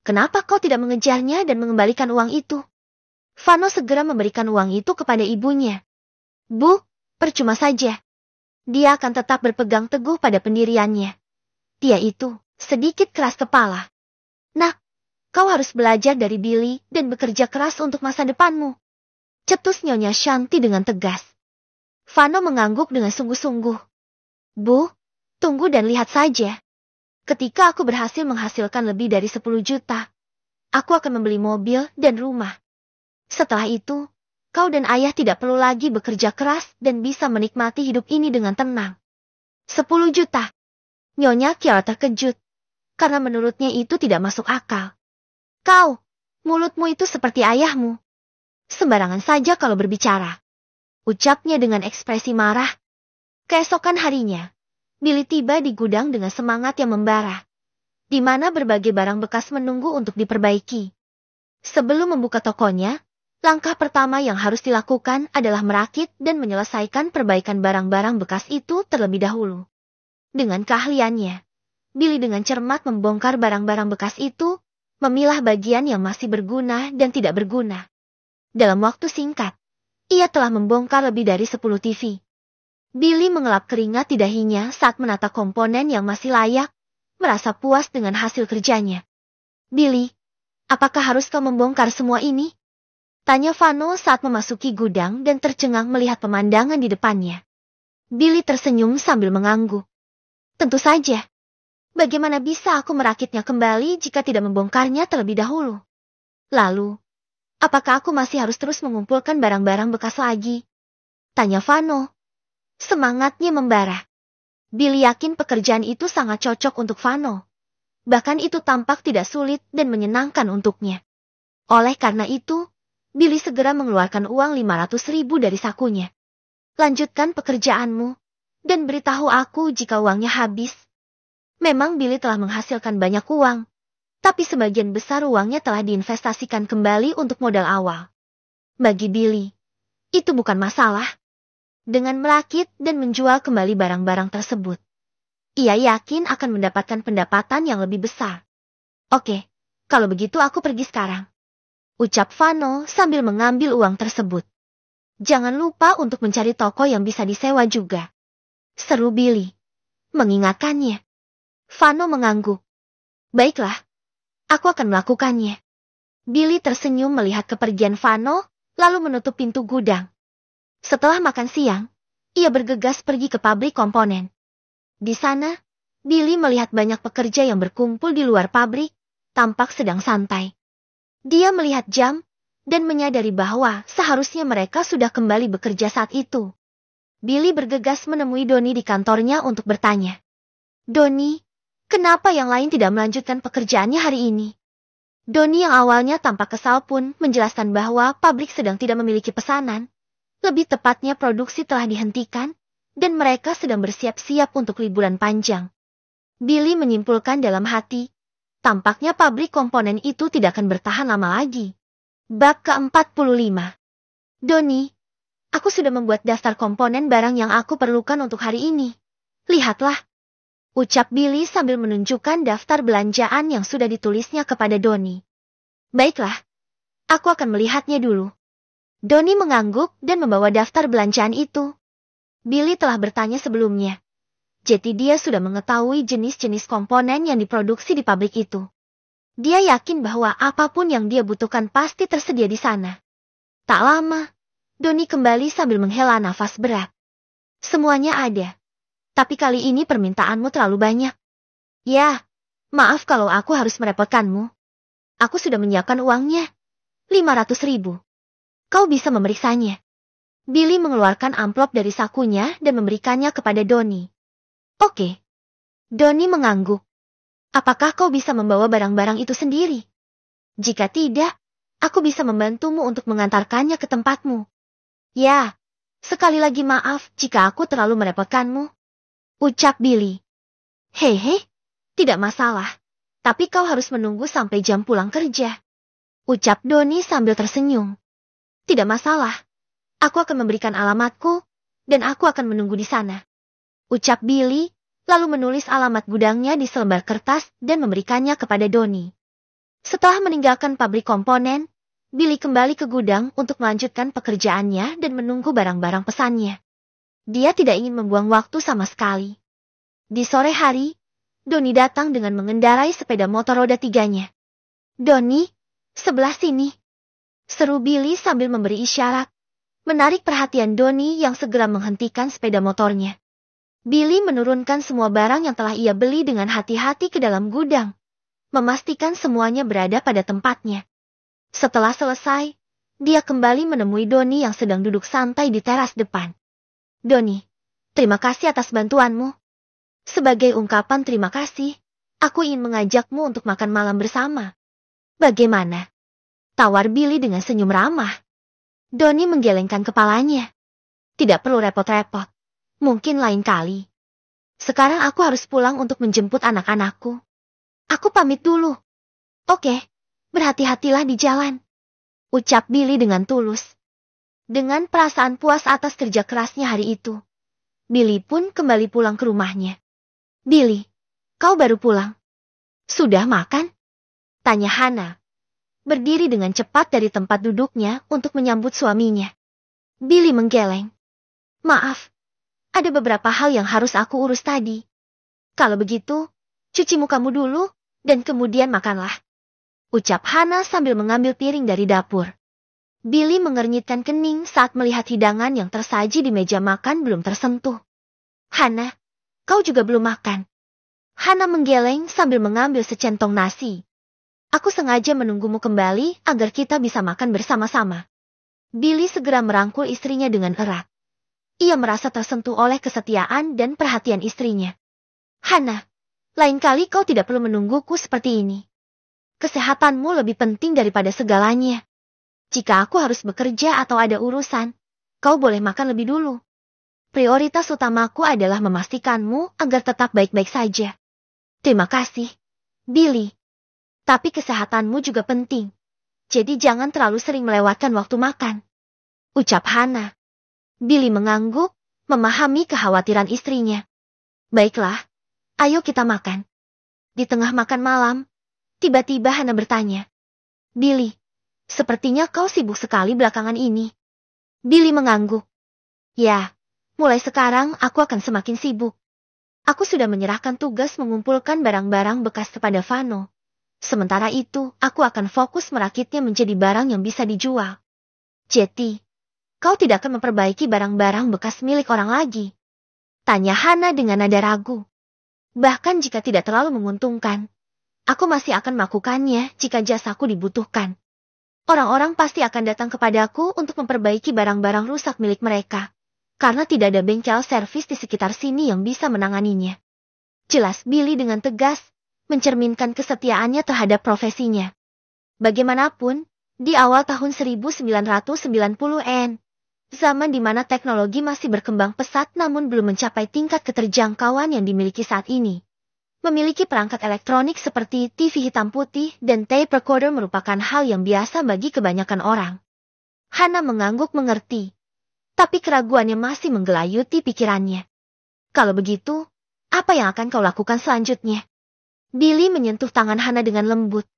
A: Kenapa kau tidak mengejarnya dan mengembalikan uang itu? Vano segera memberikan uang itu kepada ibunya. Bu, percuma saja. Dia akan tetap berpegang teguh pada pendiriannya. Dia itu sedikit keras kepala. Nak, kau harus belajar dari Billy dan bekerja keras untuk masa depanmu. Cetus Nyonya Shanti dengan tegas. Vano mengangguk dengan sungguh-sungguh. Bu, tunggu dan lihat saja. Ketika aku berhasil menghasilkan lebih dari 10 juta, aku akan membeli mobil dan rumah. Setelah itu, kau dan ayah tidak perlu lagi bekerja keras dan bisa menikmati hidup ini dengan tenang. 10 juta. Nyonya Kiara terkejut, karena menurutnya itu tidak masuk akal. Kau, mulutmu itu seperti ayahmu. Sembarangan saja kalau berbicara. Ucapnya dengan ekspresi marah. Keesokan harinya, Billy tiba di gudang dengan semangat yang membara, di mana berbagai barang bekas menunggu untuk diperbaiki. Sebelum membuka tokonya, langkah pertama yang harus dilakukan adalah merakit dan menyelesaikan perbaikan barang-barang bekas itu terlebih dahulu. Dengan keahliannya, Billy dengan cermat membongkar barang-barang bekas itu, memilah bagian yang masih berguna dan tidak berguna. Dalam waktu singkat, ia telah membongkar lebih dari 10 TV. Billy mengelap keringat di dahinya saat menata komponen yang masih layak, merasa puas dengan hasil kerjanya. Billy, apakah harus kau membongkar semua ini? Tanya Vano saat memasuki gudang dan tercengang melihat pemandangan di depannya. Billy tersenyum sambil mengangguk. Tentu saja. Bagaimana bisa aku merakitnya kembali jika tidak membongkarnya terlebih dahulu? Lalu, apakah aku masih harus terus mengumpulkan barang-barang bekas lagi? Tanya Vano. Semangatnya membara. Billy yakin pekerjaan itu sangat cocok untuk Vano. Bahkan itu tampak tidak sulit dan menyenangkan untuknya. Oleh karena itu, Billy segera mengeluarkan uang 500.000 dari sakunya. Lanjutkan pekerjaanmu, dan beritahu aku jika uangnya habis. Memang Billy telah menghasilkan banyak uang, tapi sebagian besar uangnya telah diinvestasikan kembali untuk modal awal. Bagi Billy, itu bukan masalah. Dengan merakit dan menjual kembali barang-barang tersebut, ia yakin akan mendapatkan pendapatan yang lebih besar. Oke, kalau begitu aku pergi sekarang. Ucap Vano sambil mengambil uang tersebut. Jangan lupa untuk mencari toko yang bisa disewa juga. Seru Billy, mengingatkannya. Vano mengangguk. Baiklah, aku akan melakukannya. Billy tersenyum melihat kepergian Vano, lalu menutup pintu gudang. Setelah makan siang, ia bergegas pergi ke pabrik komponen. Di sana, Billy melihat banyak pekerja yang berkumpul di luar pabrik, tampak sedang santai. Dia melihat jam, dan menyadari bahwa seharusnya mereka sudah kembali bekerja saat itu. Billy bergegas menemui Donnie di kantornya untuk bertanya. Donnie, kenapa yang lain tidak melanjutkan pekerjaannya hari ini? Donnie yang awalnya tampak kesal pun menjelaskan bahwa pabrik sedang tidak memiliki pesanan. Lebih tepatnya produksi telah dihentikan, dan mereka sedang bersiap-siap untuk liburan panjang. Billy menyimpulkan dalam hati, tampaknya pabrik komponen itu tidak akan bertahan lama lagi. Bab ke-45. Donnie, aku sudah membuat daftar komponen barang yang aku perlukan untuk hari ini. Lihatlah. Ucap Billy sambil menunjukkan daftar belanjaan yang sudah ditulisnya kepada Donnie. Baiklah, aku akan melihatnya dulu. Donnie mengangguk dan membawa daftar belanjaan itu. Billy telah bertanya sebelumnya. Jadi dia sudah mengetahui jenis-jenis komponen yang diproduksi di pabrik itu. Dia yakin bahwa apapun yang dia butuhkan pasti tersedia di sana. Tak lama, Donnie kembali sambil menghela nafas berat. Semuanya ada. Tapi kali ini permintaanmu terlalu banyak. Ya, maaf kalau aku harus merepotkanmu. Aku sudah menyiapkan uangnya. 500.000. Kau bisa memeriksanya. Billy mengeluarkan amplop dari sakunya dan memberikannya kepada Donnie. Oke. Donnie mengangguk. Apakah kau bisa membawa barang-barang itu sendiri? Jika tidak, aku bisa membantumu untuk mengantarkannya ke tempatmu. Ya, sekali lagi maaf jika aku terlalu merepotkanmu. Ucap Billy. Hehe, tidak masalah. Tapi kau harus menunggu sampai jam pulang kerja. Ucap Donnie sambil tersenyum. Tidak masalah. Aku akan memberikan alamatku, dan aku akan menunggu di sana. Ucap Billy, lalu menulis alamat gudangnya di selembar kertas dan memberikannya kepada Donnie. Setelah meninggalkan pabrik komponen, Billy kembali ke gudang untuk melanjutkan pekerjaannya dan menunggu barang-barang pesannya. Dia tidak ingin membuang waktu sama sekali. Di sore hari, Donnie datang dengan mengendarai sepeda motor roda 3-nya. Donnie, sebelah sini. Seru Billy sambil memberi isyarat, menarik perhatian Donnie yang segera menghentikan sepeda motornya. Billy menurunkan semua barang yang telah ia beli dengan hati-hati ke dalam gudang, memastikan semuanya berada pada tempatnya. Setelah selesai, dia kembali menemui Donnie yang sedang duduk santai di teras depan. Donnie, terima kasih atas bantuanmu. Sebagai ungkapan terima kasih, aku ingin mengajakmu untuk makan malam bersama. Bagaimana? Tawar Billy dengan senyum ramah. Donnie menggelengkan kepalanya. Tidak perlu repot-repot. Mungkin lain kali. Sekarang aku harus pulang untuk menjemput anak-anakku. Aku pamit dulu. Oke, berhati-hatilah di jalan. Ucap Billy dengan tulus. Dengan perasaan puas atas kerja kerasnya hari itu, Billy pun kembali pulang ke rumahnya. Billy, kau baru pulang? Sudah makan? Tanya Hana, berdiri dengan cepat dari tempat duduknya untuk menyambut suaminya. Billy menggeleng. Maaf, ada beberapa hal yang harus aku urus tadi. Kalau begitu, cuci mukamu dulu, dan kemudian makanlah. Ucap Hana sambil mengambil piring dari dapur. Billy mengernyitkan kening saat melihat hidangan yang tersaji di meja makan belum tersentuh. Hana, kau juga belum makan. Hana menggeleng sambil mengambil secentong nasi. Aku sengaja menunggumu kembali agar kita bisa makan bersama-sama. Billy segera merangkul istrinya dengan erat. Ia merasa tersentuh oleh kesetiaan dan perhatian istrinya. Hana, lain kali kau tidak perlu menungguku seperti ini. Kesehatanmu lebih penting daripada segalanya. Jika aku harus bekerja atau ada urusan, kau boleh makan lebih dulu. Prioritas utamaku adalah memastikanmu agar tetap baik-baik saja. Terima kasih, Billy. Tapi kesehatanmu juga penting. Jadi jangan terlalu sering melewatkan waktu makan. Ucap Hana. Billy mengangguk, memahami kekhawatiran istrinya. Baiklah, ayo kita makan. Di tengah makan malam, tiba-tiba Hana bertanya. Billy, sepertinya kau sibuk sekali belakangan ini. Billy mengangguk. Ya, mulai sekarang aku akan semakin sibuk. Aku sudah menyerahkan tugas mengumpulkan barang-barang bekas kepada Vano. Sementara itu, aku akan fokus merakitnya menjadi barang yang bisa dijual. Jetty, kau tidak akan memperbaiki barang-barang bekas milik orang lagi? Tanya Hana dengan nada ragu. Bahkan jika tidak terlalu menguntungkan, aku masih akan melakukannya jika jasaku dibutuhkan. Orang-orang pasti akan datang kepadaku untuk memperbaiki barang-barang rusak milik mereka. Karena tidak ada bengkel servis di sekitar sini yang bisa menanganinya. Jelas Billy dengan tegas, mencerminkan kesetiaannya terhadap profesinya. Bagaimanapun, di awal tahun 1990-an, zaman di mana teknologi masih berkembang pesat namun belum mencapai tingkat keterjangkauan yang dimiliki saat ini. Memiliki perangkat elektronik seperti TV hitam putih dan tape recorder merupakan hal yang biasa bagi kebanyakan orang. Hana mengangguk mengerti. Tapi keraguannya masih menggelayuti pikirannya. Kalau begitu, apa yang akan kau lakukan selanjutnya? Billy menyentuh tangan Hana dengan lembut.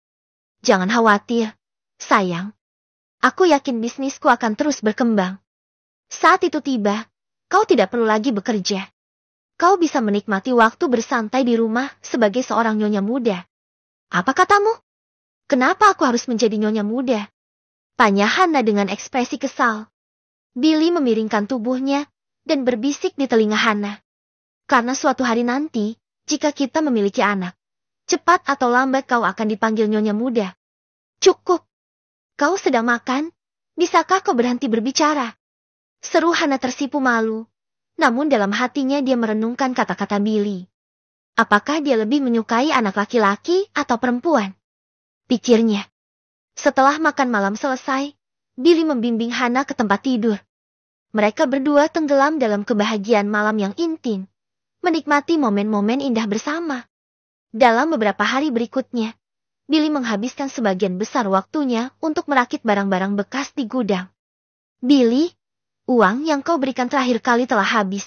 A: Jangan khawatir, sayang. Aku yakin bisnisku akan terus berkembang. Saat itu tiba, kau tidak perlu lagi bekerja. Kau bisa menikmati waktu bersantai di rumah sebagai seorang nyonya muda. Apa katamu? Kenapa aku harus menjadi nyonya muda? Tanya Hana dengan ekspresi kesal. Billy memiringkan tubuhnya dan berbisik di telinga Hana. Karena suatu hari nanti, jika kita memiliki anak, cepat atau lambat kau akan dipanggil nyonya muda. Cukup. Kau sedang makan? Bisakah kau berhenti berbicara? Seru Hana tersipu malu. Namun dalam hatinya dia merenungkan kata-kata Billy. Apakah dia lebih menyukai anak laki-laki atau perempuan? Pikirnya. Setelah makan malam selesai, Billy membimbing Hana ke tempat tidur. Mereka berdua tenggelam dalam kebahagiaan malam yang intim, menikmati momen-momen indah bersama. Dalam beberapa hari berikutnya, Billy menghabiskan sebagian besar waktunya untuk merakit barang-barang bekas di gudang. Billy, uang yang kau berikan terakhir kali telah habis.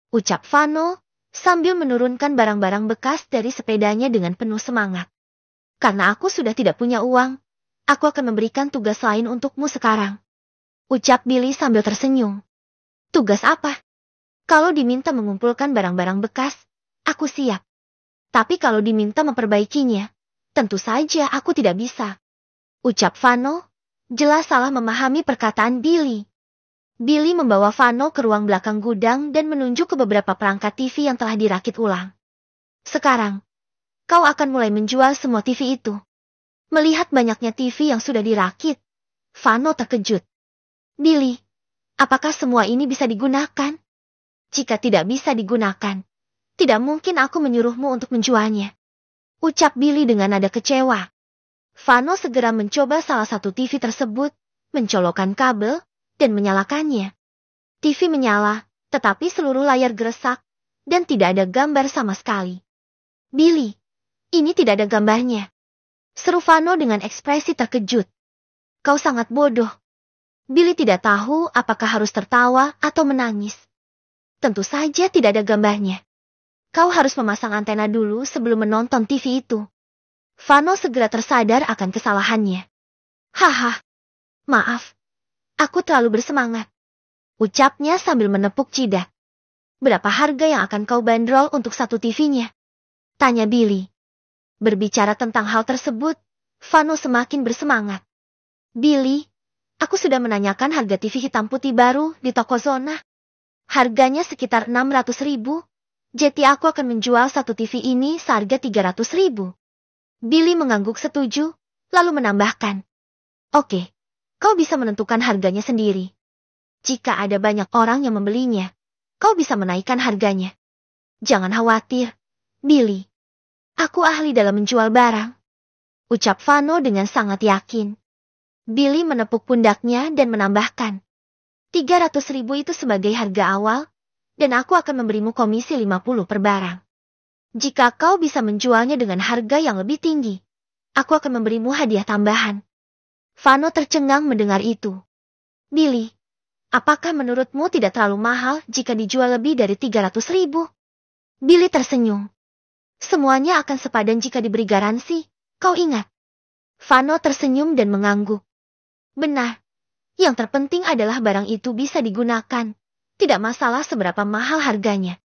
A: Ucap Vano, sambil menurunkan barang-barang bekas dari sepedanya dengan penuh semangat. Karena aku sudah tidak punya uang, aku akan memberikan tugas lain untukmu sekarang. Ucap Billy sambil tersenyum. Tugas apa? Kalau diminta mengumpulkan barang-barang bekas, aku siap. Tapi kalau diminta memperbaikinya, tentu saja aku tidak bisa. Ucap Vano, jelas salah memahami perkataan Billy. Billy membawa Vano ke ruang belakang gudang dan menunjuk ke beberapa perangkat TV yang telah dirakit ulang. Sekarang, kau akan mulai menjual semua TV itu. Melihat banyaknya TV yang sudah dirakit, Vano terkejut. Billy, apakah semua ini bisa digunakan? Jika tidak bisa digunakan, tidak mungkin aku menyuruhmu untuk menjualnya. Ucap Billy dengan nada kecewa. Vano segera mencoba salah satu TV tersebut, mencolokkan kabel, dan menyalakannya. TV menyala, tetapi seluruh layar geresak, dan tidak ada gambar sama sekali. Billy, ini tidak ada gambarnya. Seru Vano dengan ekspresi terkejut. Kau sangat bodoh. Billy tidak tahu apakah harus tertawa atau menangis. Tentu saja tidak ada gambarnya. Kau harus memasang antena dulu sebelum menonton TV itu. Vano segera tersadar akan kesalahannya. Haha, maaf. Aku terlalu bersemangat. Ucapnya sambil menepuk jidat. Berapa harga yang akan kau bandrol untuk satu TV-nya? Tanya Billy. Berbicara tentang hal tersebut, Vano semakin bersemangat. Billy, aku sudah menanyakan harga TV hitam putih baru di toko Zona. Harganya sekitar 600.000. Jadi aku akan menjual satu TV ini seharga 300.000. Billy mengangguk setuju, lalu menambahkan. Oke, kau bisa menentukan harganya sendiri. Jika ada banyak orang yang membelinya, kau bisa menaikkan harganya. Jangan khawatir, Billy. Aku ahli dalam menjual barang. Ucap Vano dengan sangat yakin. Billy menepuk pundaknya dan menambahkan. 300.000 itu sebagai harga awal, dan aku akan memberimu komisi 50 per barang. Jika kau bisa menjualnya dengan harga yang lebih tinggi, aku akan memberimu hadiah tambahan. Vano tercengang mendengar itu. Billy, apakah menurutmu tidak terlalu mahal jika dijual lebih dari 300.000? Billy tersenyum. Semuanya akan sepadan jika diberi garansi, kau ingat. Vano tersenyum dan mengangguk. Benar, yang terpenting adalah barang itu bisa digunakan. Tidak masalah seberapa mahal harganya.